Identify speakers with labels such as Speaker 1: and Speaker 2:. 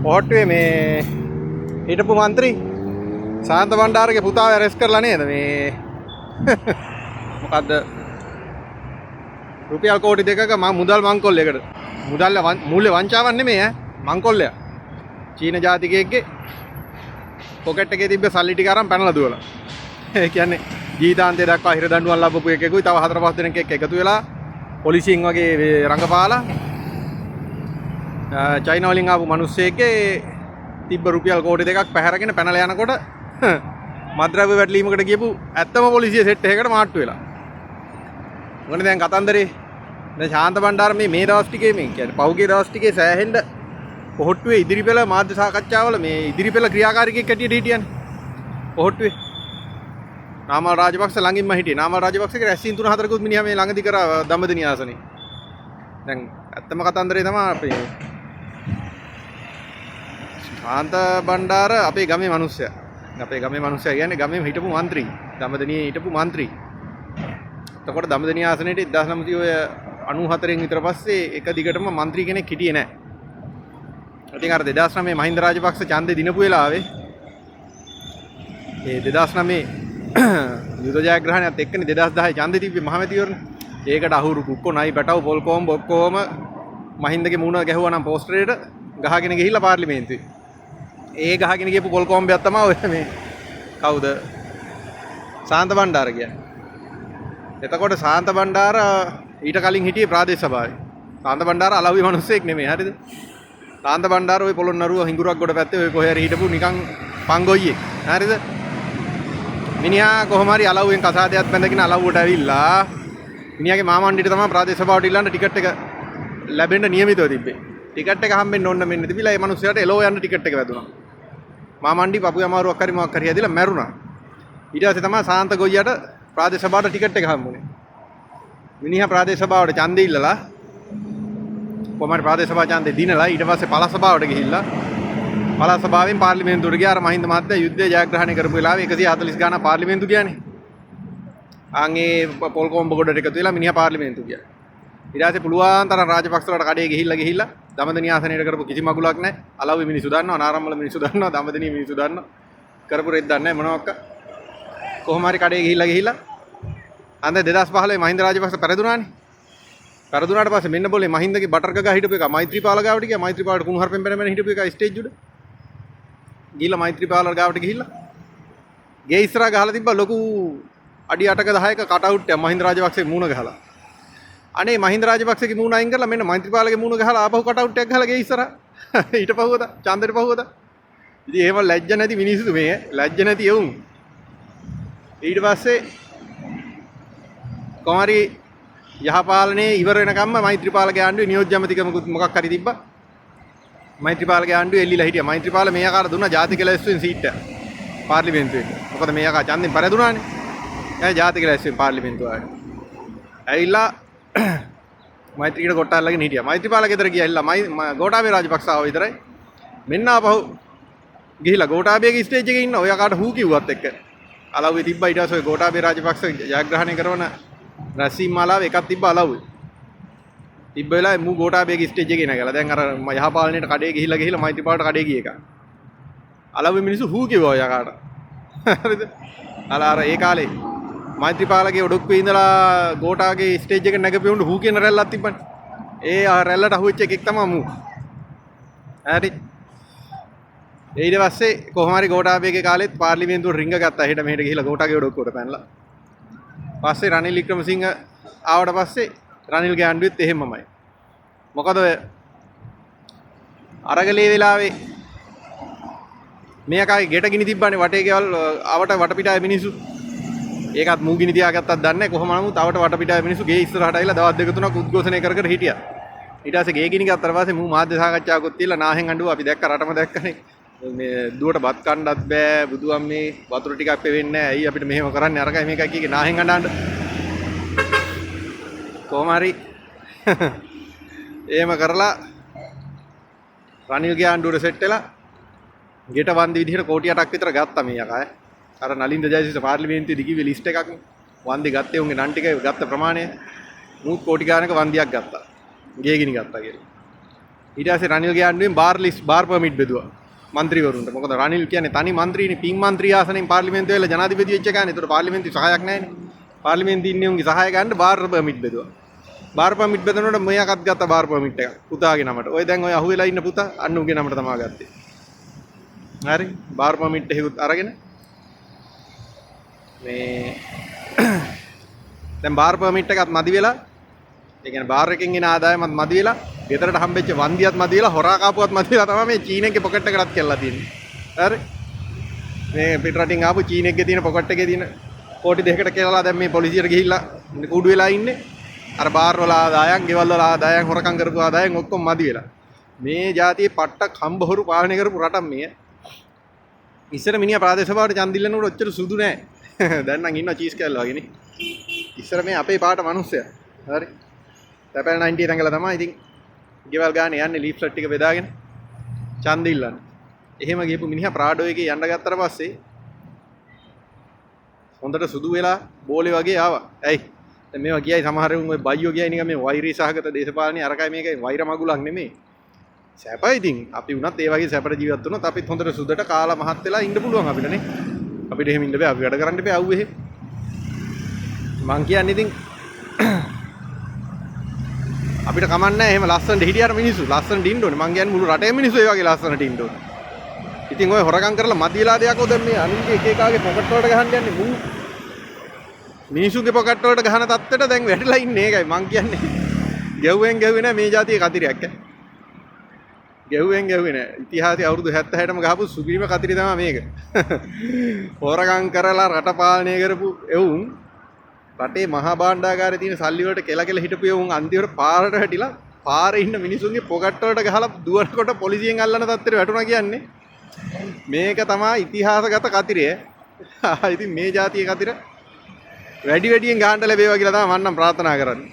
Speaker 1: පොහට්ටුවේ මේ හිටපු മന്ത്രി සාන්ත බණ්ඩාරගේ පුතාව ඇරෙස්ට් කරලා නේද මේ මොකද්ද රුපියල් කෝටි 2ක මුදල් මංකොල්ලයකට මුදල් මූල්‍ය වංචාවක් නෙමෙයි මංකොල්ලයක් චීන ජාතිකයෙක්ගේ පොකට් එකේ තිබ්බ සල්ලි ටික අරන් පැනලා දුවලා ඒ කියන්නේ ජීවිතාන්තය දක්වා හිර දඬුවම් ලැබපු එකෙකුයි තව 4-5 දෙනෙක් එක්ක එකතු වෙලා පොලිසියෙන් වගේ රංගපාලා චයිනා වලින් ආපු මිනිස්සෙක්ගේ තිබ්බ රුපියල් කෝටි 2ක් පැහැරගෙන පැනලා යනකොට මද්ද්‍රව්‍ය වැටලීමකට ගියපු ඇත්තම පොලිසිය සෙට් එකකට මාට්ටු වෙලා. මොකද දැන් කතන්දරේ දැන් ශාන්ත බණ්ඩාර මේ දවස් ටිකේ මේ කියන්නේ පහුගිය දවස් ටිකේ සෑහෙන්න පොහොට්ටුවේ ඉදිරිපෙළ මාධ්‍ය සාකච්ඡාවල මේ ඉදිරිපෙළ ක්‍රියාකාරිකයෙක් හැටියට හිටියනේ. පොහොට්ටුවේ නාමල් රාජපක්ෂ ළඟින්ම හිටියේ. නාමල් රාජපක්ෂගේ රැස්වීම් 3-4කුත් මිනිහා මේ ළඟදී කරා දඹදිව ආසනේ. දැන් ඇත්තම කතන්දරේ තමයි අපේ ශාන්ත බණ්ඩාර අපේ ගමේ මිනිස්සයා. අපේ ගමේ මිනිස්සයා කියන්නේ ගමේම හිටපු മന്ത്രി. දඹදිවේ හිටපු മന്ത്രി. එතකොට දඹදිව ආසනයේට 1994 විතර පස්සේ එක දිගටම മന്ത്രി කෙනෙක් හිටියේ නැහැ. ඉතින් අර 2009 මහින්ද රාජපක්ෂ ඡන්දේ දිනපු වෙලාවේ ඒ 2009 යුද ජයග්‍රහණයත් එක්කනේ 2010 ඡන්දේ තිබ්බේ මහමැතිවරණ. ඒකට අහුරු කුක්කෝ නයි පැටව පොල් කොම්බ ඔක්කොම මහින්දගේ මූණ ගැහුවා නම් පෝස්ටරේට ගහගෙන ගිහිල්ලා පාර්ලිමේන්තුවේ. ඒ ගහගෙන ගියපු පොල් කොම්බයක් තමයි ඔය මේ කවුද? ශාන්ත බණ්ඩාර කියන්නේ. එතකොට ශාන්ත බණ්ඩාර ඊට කලින් හිටියේ ප්‍රාදේශ සභාවේ. ශාන්ත බණ්ඩාර අලව්වේ මිනිස්සෙක් නෙමෙයි. හරිද? ශාන්ත බණ්ඩාර ওই පොළොන්නරුව හිඟුරක් ගොඩ පැත්තේ ඔය කොහේ හරි හිටපු නිකන් පංගොයියෙක්. හරිද? මිනිහා කොහොම හරි අලව්වෙන් කසාදයක් බැඳගෙන අලව්වට ඇවිල්ලා මිනිහාගේ මාමණ්ඩියට තමයි ප්‍රාදේශ සභාවට ඉල්ලන්න ටිකට් එක ලැබෙන්න නියමිතව තිබ්බේ. ටිකට් එක හම්බෙන්න ඕන මෙන්න තිබිලා ඒ මිනිස්සයාට එලෝ යන්න ටිකට් එක වැදුනා. මාමණ්ඩි පපුවේ අමාරුවක් හරි මොකක් හරි ඇදලා මැරුණා. ඊට පස්සේ තමයි ශාන්ත ගොයියට ප්‍රාදේශ සභාවට ටිකට් එක හම්බුනේ. මිනිහා ප්‍රාදේශ සභාවට ඡන්දෙ ඉල්ලලා කොහමද ප්‍රාදේශ සභාව ඡන්දෙ දිනලා ඊට පස්සේ පළාත් සභාවට ගිහිල්ලා පළාත් සභාවෙන් පාර්ලිමේන්තුවට ගියා. අර මහින්ද මහත්තයා යුද්ධය ජයග්‍රහණය කරපු වෙලාවේ 140 ගාණක් පාර්ලිමේන්තු ගියානේ. ආන්ගේ පොල් කොම්බ ගොඩට එකතු වෙලා මිනිහා පාර්ලිමේන්තු ගියා. ඊට පස්සේ පුළුවන් තරම් රාජපක්ෂවලට කඩේ ගිහිල්ලා දඹදිව ආසනයට කරපු කිසි මගුලක් නැහැ. අලව්වේ මිනිස්සු දන්නවා, නාරම්මල මිනිස්සු දන්නවා, දඹදිව මිනිස්සු දන්නවා. කරපු රෙද්දක් නැහැ මොනවාක්ක. කොහොම හරි කඩේ ගිහිල්ලා අන්ද 2015 මහින්ද රාජපක්ෂ පෙරදුනානේ. පෙරදුනාට පස්සේ මෙන්න બોලේ මහින්දගේ බටර් ගගා හිටපු එක මෛත්‍රීපාල ගාවට ගියා. මෛත්‍රීපාලට කුණු හරපෙන් පෙරමෙන හිටපු එක ස්ටේජ් උඩ. ගිහිල්ලා මෛත්‍රීපාල ගාවට ගිහිල්ලා ගේ ඉස්සරහා ගහලා තිබ්බා ලොකු අඩි 8ක 10ක කට් අවුට් එක මහින්ද රාජපක්ෂගේ මූණ ගහලා. අනේ මහින්ද රාජපක්ෂගේ මූණ අයින් කරලා මෙන්න මෛත්‍රීපාලගේ මූණ ගහලා ආපහු කට් අවුට් එකක් ගහලා ගේ ඉස්සරහා. ඊට පහුවද ඡන්දෙට පහුවද. ඉතින් එහෙම ලැජ්ජ නැති මිනිස්සු මේ ලැජ්ජ නැති එවුන්. ඊට පස්සේ කොමාරි යහපාලනේ ඉවර වෙනකම්ම මෛත්‍රීපාලගේ ආණ්ඩුවේ නියෝජ්‍ය ඇමතිකමකුත් මොකක් හරි තිබ්බා. මෛත්‍රීපාලගේ ආණ්ඩුවේ එල්ලිලා හිටියා. මෛත්‍රීපාල මේ ආකාර දුන්නා ජාතික ලැයිස්තුවෙන් සීට් එක පාර්ලිමේන්තුවේ. මොකද මේ ආකාර ඡන්දෙන් පෙරදුනානේ. ඒ ජාතික ලැයිස්තුවෙන් පාර්ලිමේන්තුව ආවේ. ඇවිල්ලා මෛත්‍රීකට කොට අල්ලගෙන හිටියා. මෛත්‍රීපාල ගෙදර ගියා ගෝඨාභය රාජපක්ෂ ආව විතරයි. මෙන්න ආපහු ගිහිලා ගෝඨාභයගේ ස්ටේජ් එකේ ඉන්න ඔය ආකාරට හූ කිව්වත් එක්ක. අලව්වේ තිබ්බා ඊට පස්සේ ගෝඨාභය රාජපක්ෂ ජයග්‍රහණය කරන රැස්වීම් මාලාවේ එකක් තිබ්බා අලව්වේ. තිබ්බ වෙලාවේ මූ ගෝඨාභයගේ ස්ටේජ් එකේ නැගලා දැන් අර යහපාලනයට කඩේ ගිහිලා මෛත්‍රීපාලට කඩේ ගිය එක. අලව්වේ මිනිස්සු හූ කිව්වා ඔය ආකාරට. හරිද? අර ඒ කාලේ මෛත්‍රීපාලගේ ඔඩොක්කුවේ ඉඳලා ගෝඨාගේ ස්ටේජ් එකට නැගපෙවුන්ට හූ කියන රැල්ලක් තිබ්බනේ. ඒ රැල්ලට අහුවෙච්ච එකෙක් තමයි මූ. හරි. ඊට පස්සේ කොහොම හරි ගෝඨාභයගේ කාලෙත් පාර්ලිමේන්තුවට රිංග ගත්තා. හෙට මෙහෙට ගිහිලා ගෝඨාගේ ඔඩොක්කුවට පැනලා. පස්සේ රනිල් වික්‍රමසිංහ ආවට පස්සේ රනිල්ගේ ආණ්ඩුවෙත් එහෙමමයි. මොකද ඔය අරගලේ වෙලාවේ මේකයි ගෙට ගිනි තිබ්බනේ වටේ ගෙවල් ආවට වටපිටාවේ මිනිස්සු. ඒකත් මූ ගිනි තියාගත්තත් දන්නේ නැහැ. කොහොම නමුත් ආවට වටපිටාවේ මිනිස්සු ගේ ඉස්සරහට ඇවිල්ලා දවස් දෙක තුනක් උද්ඝෝෂණය කර කර හිටියා. ඊට පස්සේ ගේ ගිනි ගත්තාට පස්සේ මූ මාධ්‍ය සාකච්ඡාවකුත් තියලා නාහෙන් අඬුවා. අපි දැක්ක රටම දැක්කනේ. මේ දුවට බත් කන්නත් බෑ. බුදුන් මේ වතුර ටිකක් පෙවෙන්නේ නැහැ. ඇයි අපිට මෙහෙම කරන්නේ අරකයි මේකයි කියේ නාහෙන් අඬන්න. කොහොම හරි එහෙම කරලා රනිල්ගේ ආණ්ඩුවට සෙට් වෙලා ගෙට වන්දි විදිහට කෝටි 8ක් විතර ගත්තා මේ යකා. අර නලින්ද ජයසිංහ පාර්ලිමේන්තුවේ දිගිවේ ලිස්ට් එකක් වන්දි ගත්තේ උන්ගේ නන් ටික ගත්ත ප්‍රමාණය මුත් කෝටි ගානක වන්දියක් ගත්තා. ගේ ගිනි ගත්තා කියලා. ඊට පස්සේ රනිල් ගෑන්නුවෙන් බාර් පර්මිට් බෙදුවා മന്ത്രിවරුන්ට. මොකද රනිල් කියන්නේ තනි മന്ത്രിනේ පින් മന്ത്രി ආසනෙන් පාර්ලිමේන්තුවේ වෙලා ජනාධිපති වෙච්ච ගානේ. ඒතර පාර්ලිමේන්තුවේ සහායක් නැහැනේ. පාර්ලිමේන්තුවේ ඉන්නේ උන්ගේ සහාය ගන්න බාර් පර්මිට් බෙදුවා. බාර් පර්මිට් බෙදනකොට මෙයාකත් ගත්ත බාර් පර්මිට් එක පුතාගේ නමට. ඔය දැන් ඔය අහුවෙලා ඉන්න පුතා අන්න උගේ නමට තමයි ගත්තේ. හරි බාර් පර්මිට් එකකුත් අරගෙන මේ දැන් බාර් පර්මිට් එකත් මදි වෙලා ඒ කියන්නේ බාර් එකෙන් එන ආදායමත් මදි වෙලා ගෙදරට හම්බෙච්ච වන්දියත් මදි වෙලා හොරා කාපුවත් මදි වෙලා තමයි මේ චීනෙක්ගේ පොකට් එකටත් කියලා තියෙන්නේ. හරි මේ පිට රටින් ආපු චීනෙක්ගේ තියෙන පොකට් එකේ තියෙන කෝටි දෙකකට කියලා දැන් මේ පොලිසියට ගිහිල්ලා කුඩු වෙලා ඉන්නේ. අර බාර් වල ආදායම්, ගෙවල් වල ආදායම්, හොරකම් කරපු ආදායම් ඔක්කොම මදි වෙලා. මේ જાතියේ පට්ට කම්බහරු පාලනය කරපු රටක් මේ. ඉස්සර මිනිහා ප්‍රාදේශ සභාවට ඡන්ද ඉල්ලනකොට ඔච්චර සුදු නෑ. දැන් නම් ඉන්නවා චීස් කෑල්ල වගේ නේ. ඉස්සර මේ අපේ පාට මිනිස්සයා. හරි. තැපැල් 90 තැඟලා තමයි ඉතින් ගෙවල් ගානේ යන්නේ ලීෆ්ලට් ටික බෙදාගෙන ඡන්ද ඉල්ලන්නේ. එහෙම ගිහපු මිනිහා ප්‍රාඩෝ එකේ යන්න ගත්තට පස්සේ හොඳට සුදු වෙලා බෝලේ වගේ ආවා. ඇයි? දැන් මේවා කියයි සමහර උන් ඔය බයියෝ කියයි නිකන් මේ වෛරී සහගත දේශපාලනේ අරකයි මේකයි වෛර මගුලක් නෙමෙයි. සැපයි ඉතින් අපි උනත් ඒ වගේ සැපට ජීවත් වුණොත් අපිත් හොඳට සුදට කාලා මහත් වෙලා ඉන්න පුළුවන් අපිට නේ. අපිට එහෙම ඉන්න බෑ. අපි වැඩ කරන්න බෑ අවු එහෙම. මං කියන්නේ ඉතින් අපිට කමන්නේ එහෙම ලස්සනට හිටියට මිනිස්සු ලස්සනට ඉන්න ඕනේ. මං කියන්නේ මුළු රටේ මිනිස්සු ඒ වගේ ලස්සනට ඉන්න ඕනේ. ඉතින් ඔය හොරකම් කරලා මදියලා දෙයක් ඔය දැන් මේ අනින්ගේ එක එකාගේ පොකට් වලට ගහන්න යන්නේ මුළු මිනිස්සුගේ පොකට් වලට ගහන තත්ත්වයට දැන් වැටිලා ඉන්නේ. ඒකයි මං කියන්නේ. ගැව්වෙන් ගැව්වේ නෑ මේ જાතියේ කතිරයක් ඈ. ගැව්වෙන් ගැව්වේ නෑ. ඉතිහාසයේ අවුරුදු 70 60ම ගහපු සුපිරිම කතිරය තමයි මේක. හොරකම් කරලා රට පාලනය කරපු එවුන් රටේ මහා භාණ්ඩාගාරයේ තියෙන සල්ලි වලට කෙල හිටපු එවුන් අන්තිමට පාරට වැටිලා පාරේ ඉන්න මිනිසුන්ගේ පොකට් වලට ගහලා දුවනකොට පොලිසියෙන් අල්ලන තත්ත්වෙට වැටුණා කියන්නේ. මේක තමයි ඉතිහාසගත කතිරය. ඉතින් මේ જાතියේ කතිර වැඩි වැඩියෙන් ගහන්න ලැබේවා කියලා තමයි මම නම් ප්‍රාර්ථනා කරන්නේ.